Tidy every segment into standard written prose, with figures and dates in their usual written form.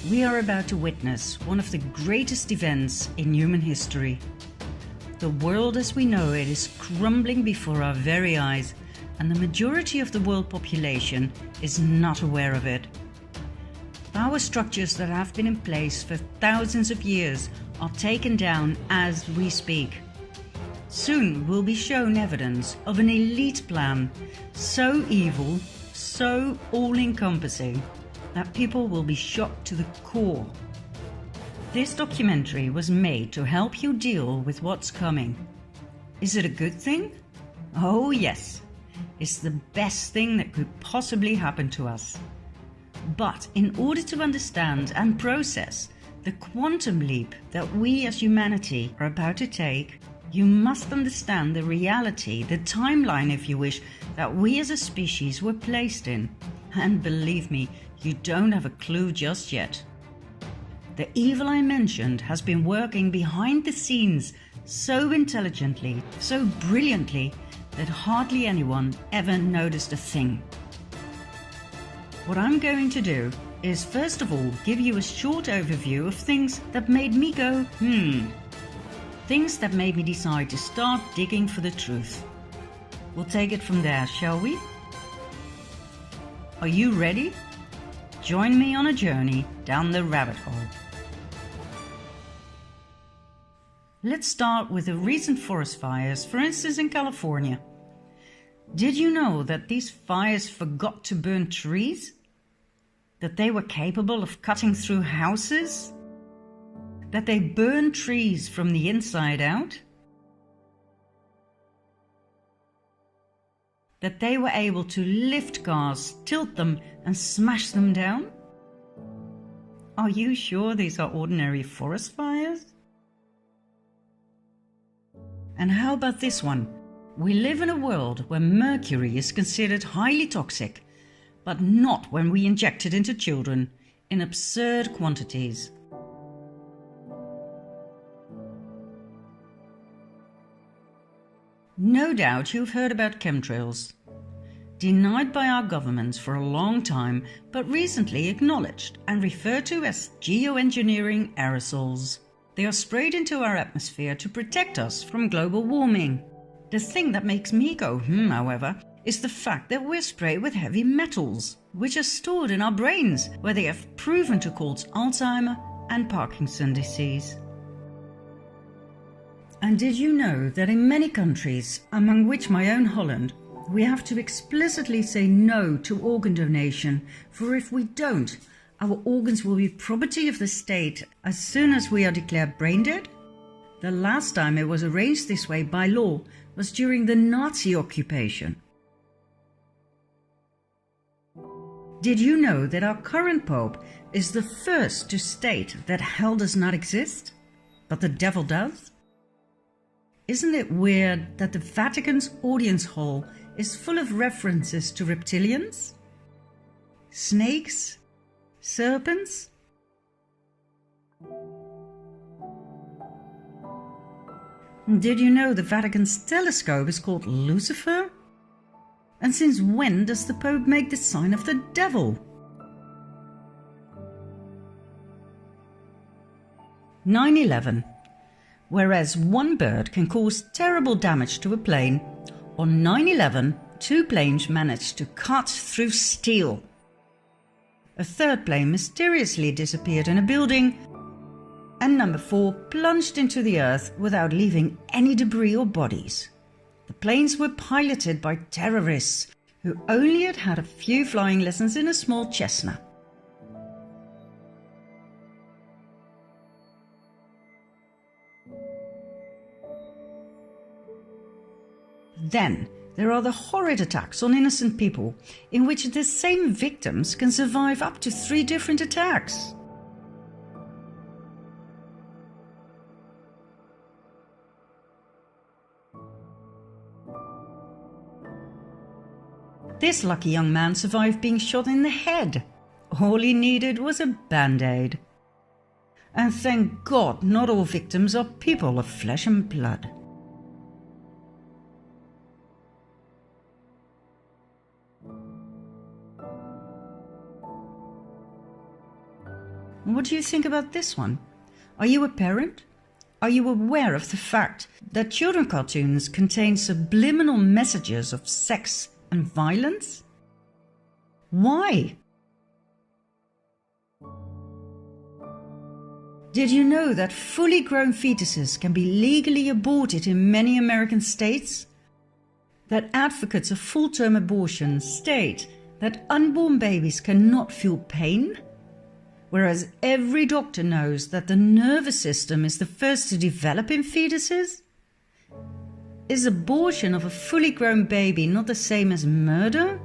We are about to witness one of the greatest events in human history. The world as we know it is crumbling before our very eyes, and the majority of the world population is not aware of it. Power structures that have been in place for thousands of years are taken down as we speak. Soon we'll be shown evidence of an elite plan, so evil, so all-encompassing, that people will be shocked to the core. This documentary was made to help you deal with what's coming. Is it a good thing? Oh yes, it's the best thing that could possibly happen to us. But in order to understand and process the quantum leap that we as humanity are about to take, you must understand the reality, the timeline if you wish, that we as a species were placed in. And believe me, you don't have a clue just yet. The evil I mentioned has been working behind the scenes so intelligently, so brilliantly, that hardly anyone ever noticed a thing. What I'm going to do is first of all give you a short overview of things that made me go, things that made me decide to start digging for the truth. We'll take it from there, shall we? Are you ready? Join me on a journey down the rabbit hole. Let's start with the recent forest fires, for instance in California. Did you know that these fires forgot to burn trees? That they were capable of cutting through houses? That they burn trees from the inside out? That they were able to lift cars, tilt them and smash them down? Are you sure these are ordinary forest fires? And how about this one? We live in a world where mercury is considered highly toxic, but not when we inject it into children in absurd quantities. No doubt you've heard about chemtrails. Denied by our governments for a long time, but recently acknowledged and referred to as geoengineering aerosols. They are sprayed into our atmosphere to protect us from global warming. The thing that makes me go however, is the fact that we're sprayed with heavy metals, which are stored in our brains, where they have proven to cause Alzheimer and Parkinson's disease. And did you know that in many countries, among which my own Holland, we have to explicitly say no to organ donation, for if we don't, our organs will be property of the state as soon as we are declared brain dead? The last time it was arranged this way by law was during the Nazi occupation. Did you know that our current Pope is the first to state that hell does not exist, but the devil does? Isn't it weird that the Vatican's audience hall is full of references to reptilians, snakes, serpents? Did you know the Vatican's telescope is called Lucifer? And since when does the Pope make the sign of the devil? 9/11. Whereas one bird can cause terrible damage to a plane, on 9/11 two planes managed to cut through steel. A third plane mysteriously disappeared in a building, and number 4 plunged into the earth without leaving any debris or bodies. The planes were piloted by terrorists who only had a few flying lessons in a small Cessna. Then there are the horrid attacks on innocent people, in which the same victims can survive up to 3 different attacks. This lucky young man survived being shot in the head. All he needed was a band-aid. And thank God not all victims are people of flesh and blood. What do you think about this one? Are you a parent? Are you aware of the fact that children cartoons contain subliminal messages of sex and violence? Why? Did you know that fully grown fetuses can be legally aborted in many American states? That advocates of full-term abortion state that unborn babies cannot feel pain? Whereas every doctor knows that the nervous system is the first to develop in fetuses? Is abortion of a fully grown baby not the same as murder?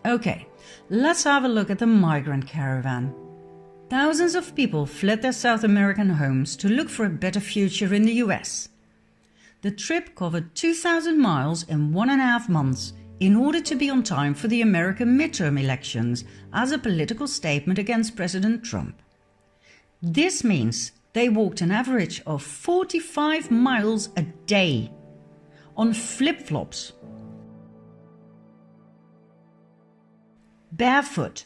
Okay, let's have a look at the migrant caravan. Thousands of people fled their South American homes to look for a better future in the US. The trip covered 2,000 miles in 1.5 months in order to be on time for the American midterm elections as a political statement against President Trump. This means they walked an average of 45 miles a day on flip-flops, barefoot,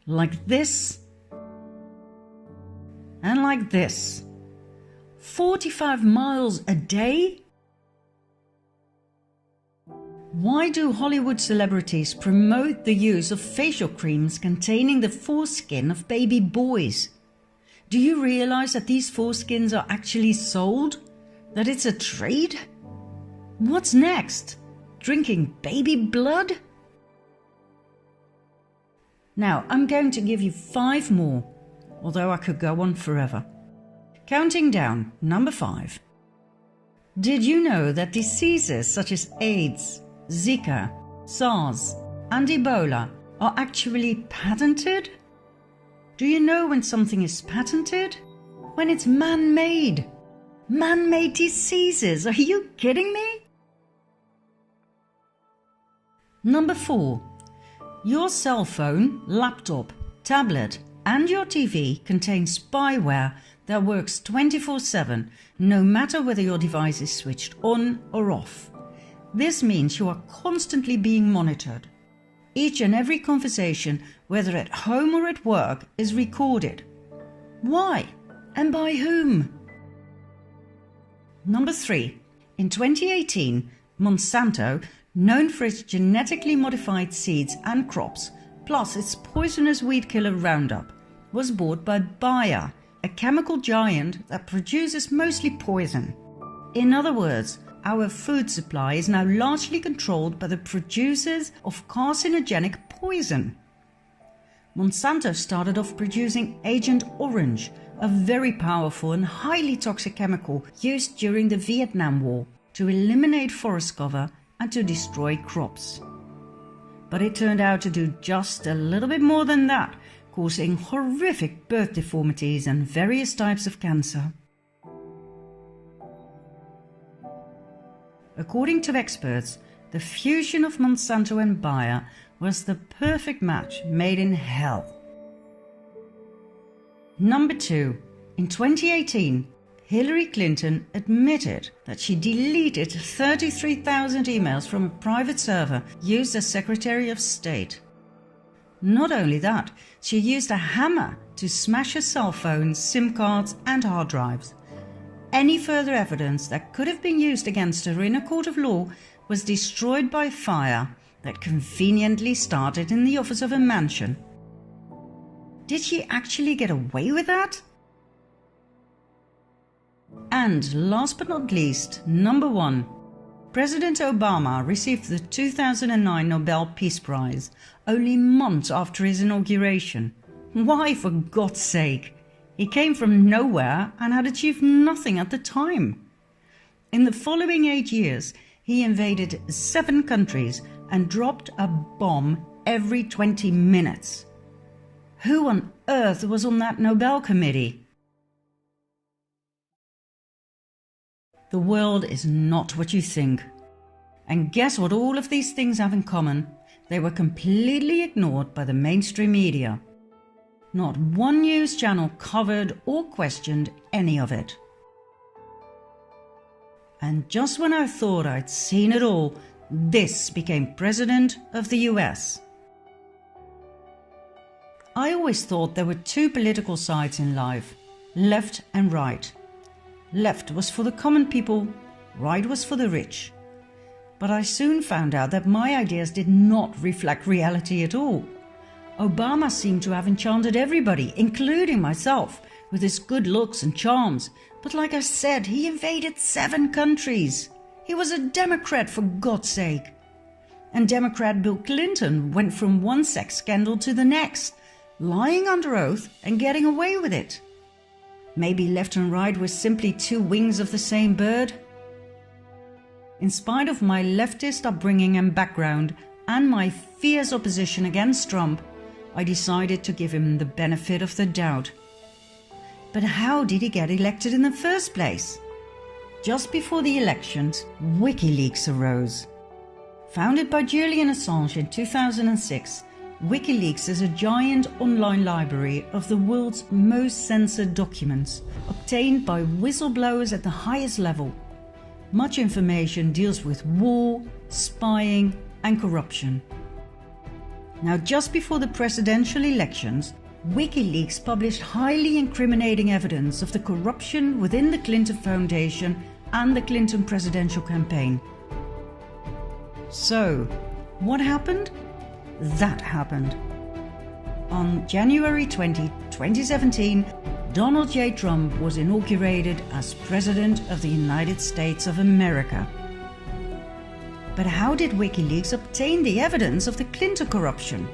like this and like this. 45 miles a day? Why do Hollywood celebrities promote the use of facial creams containing the foreskin of baby boys? Do you realize that these foreskins are actually sold? That it's a trade? What's next? Drinking baby blood? Now, I'm going to give you 5 more, although I could go on forever. Counting down, number 5. Did you know that diseases such as AIDS, Zika, SARS, and Ebola are actually patented? Do you know when something is patented? When it's man-made. Man-made diseases, are you kidding me? Number 4. Your cell phone, laptop, tablet, and your TV contain spyware that works 24/7, no matter whether your device is switched on or off. This means you are constantly being monitored. Each and every conversation, whether at home or at work, is recorded. Why? And by whom? Number 3. In 2018, Monsanto, known for its genetically modified seeds and crops, plus its poisonous weed killer Roundup, was bought by Bayer, a chemical giant that produces mostly poison. In other words, our food supply is now largely controlled by the producers of carcinogenic poison. Monsanto started off producing Agent Orange, a very powerful and highly toxic chemical used during the Vietnam War to eliminate forest cover and to destroy crops. But it turned out to do just a little bit more than that, causing horrific birth deformities and various types of cancer. According to experts, the fusion of Monsanto and Bayer was the perfect match made in hell. Number 2. In 2018, Hillary Clinton admitted that she deleted 33,000 emails from a private server used as Secretary of State. Not only that, she used a hammer to smash her cell phones, SIM cards and hard drives. Any further evidence that could have been used against her in a court of law was destroyed by fire that conveniently started in the office of a mansion. Did she actually get away with that? And last but not least, number 1. President Obama received the 2009 Nobel Peace Prize only months after his inauguration. Why, for God's sake? He came from nowhere and had achieved nothing at the time. In the following 8 years, he invaded 7 countries and dropped a bomb every 20 minutes. Who on earth was on that Nobel committee? The world is not what you think. And guess what all of these things have in common? They were completely ignored by the mainstream media. Not one news channel covered or questioned any of it. And just when I thought I'd seen it all, this became President of the US. I always thought there were two political sides in life, left and right. Left was for the common people, right was for the rich. But I soon found out that my ideas did not reflect reality at all. Obama seemed to have enchanted everybody, including myself, with his good looks and charms. But like I said, he invaded 7 countries. He was a Democrat, for God's sake. And Democrat Bill Clinton went from one sex scandal to the next, lying under oath and getting away with it. Maybe left and right were simply 2 wings of the same bird? In spite of my leftist upbringing and background and my fierce opposition against Trump, I decided to give him the benefit of the doubt. But how did he get elected in the first place? Just before the elections, WikiLeaks arose. Founded by Julian Assange in 2006, WikiLeaks is a giant online library of the world's most censored documents, obtained by whistleblowers at the highest level. Much information deals with war, spying, and corruption. Now, just before the presidential elections, WikiLeaks published highly incriminating evidence of the corruption within the Clinton Foundation and the Clinton presidential campaign. So, what happened? That happened. On January 20, 2017, Donald J. Trump was inaugurated as President of the United States of America. But how did WikiLeaks obtain the evidence of the Clinton corruption?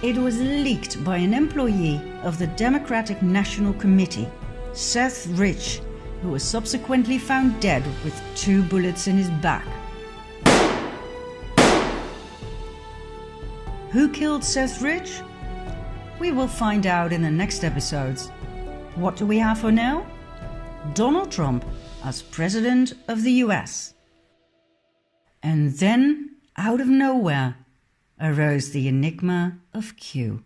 It was leaked by an employee of the Democratic National Committee, Seth Rich, who was subsequently found dead with 2 bullets in his back. Who killed Seth Rich? We will find out in the next episodes. What do we have for now? Donald Trump as President of the US. And then, out of nowhere, arose the enigma of Q.